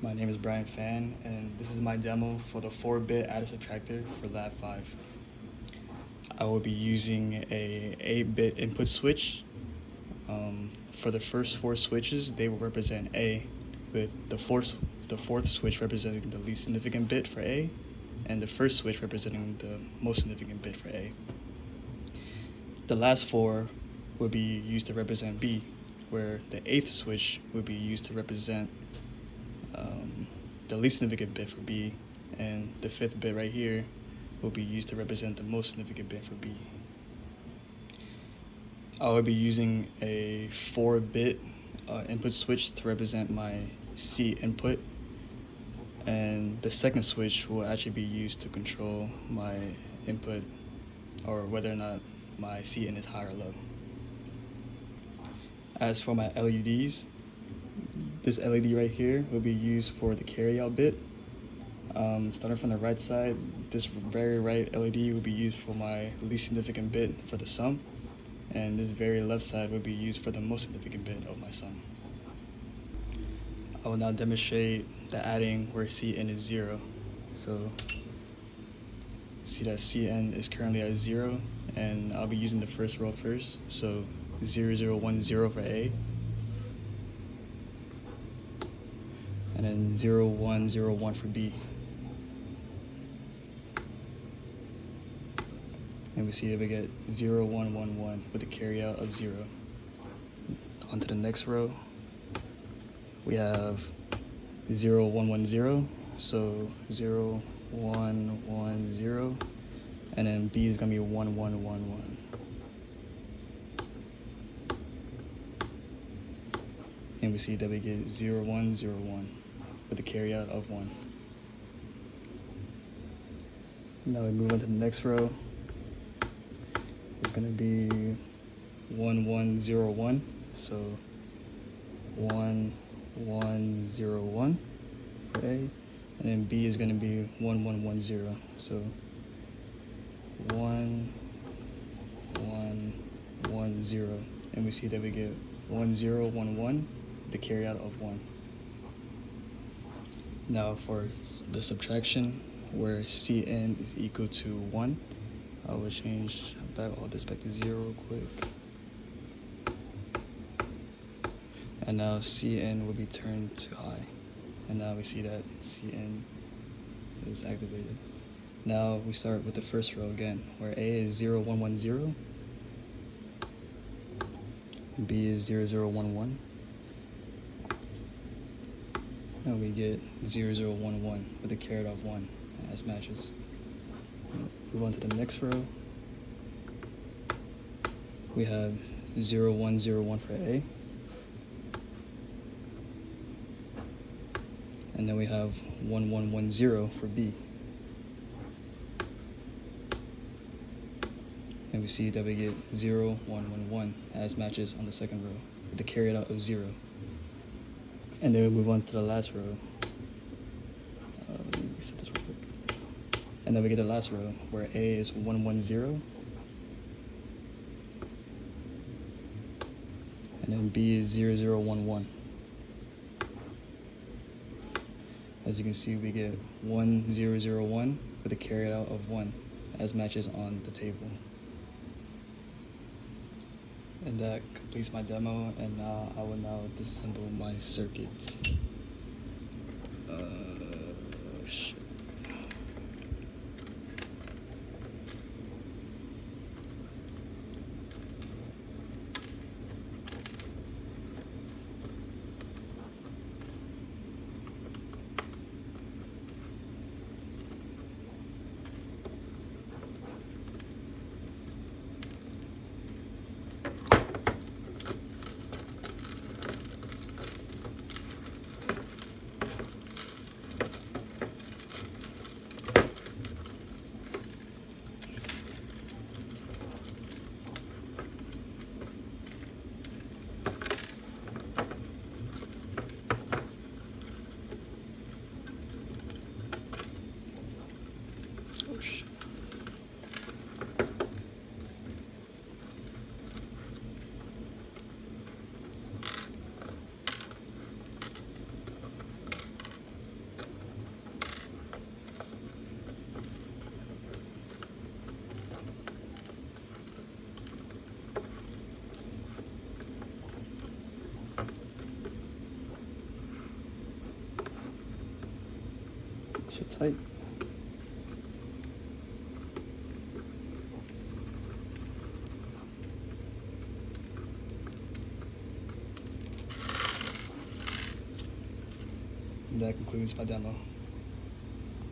My name is Brian Fan, and this is my demo for the 4-bit adder subtractor for Lab 5. I will be using a 8-bit input switch. For the first 4 switches, they will represent A, with the fourth switch representing the least significant bit for A, and the first switch representing the most significant bit for A. The last 4 will be used to represent B, where the 8th switch will be used to represent the least significant bit for B, and the 5th bit right here will be used to represent the most significant bit for B. I will be using a 4-bit input switch to represent my C input, and the second switch will actually be used to control my input, or whether or not my C in is high or low. As for my LEDs, this LED right here will be used for the carryout bit. Starting from the right side, this very right LED will be used for my least significant bit for the sum, and this very left side will be used for the most significant bit of my sum. I will now demonstrate the adding where Cn is 0. So see that Cn is currently at 0, and I'll be using the first row first. So 0, 0, 1, 0 for A, and then 0, 1, 0, 1 for B. And we see that we get 0, 1, 1, 1 with a carryout of 0. On to the next row, we have 0, 1, 1, 0. So 0, 1, 1, 0. And then B is going to be 1, 1, 1, 1. And we see that we get 0, 1, 0, 1 with a carryout of 1. Now we move on to the next row. It's going to be 1, 1, 0, 1. So 1, 1, 0, 1 for A. And then B is going to be 1, 1, 1, 0. So 1, 1, 1, 0. And we see that we get 1, 0, 1, 1, the carryout of 1. Now for the subtraction, where Cn is equal to 1, I will change all this back to 0 real quick. And now Cn will be turned to high. And now we see that Cn is activated. Now we start with the first row again, where A is 0, 1, 1, 0. B is 0, 0, 1, 1. And we get 0, 0, 1, 1 with a carrot of 1 as matches. Move on to the next row. We have 0, 1, 0, 1 for A. And then we have 1, 1, 1, 0 for B. And we see that we get 0, 1, 1, 1 as matches on the second row with the carryout of 0. And then we move on to the last row. Let me reset this real quick. And then we get the last row, where A is 1, 1, 0. And then B is 0, 0, 1, 1. As you can see, we get 1, 0, 0, 1 with a carryout of 1 as matches on the table. And that completes my demo, and now I will now disassemble my circuit. Shit. Sit tight. That concludes my demo.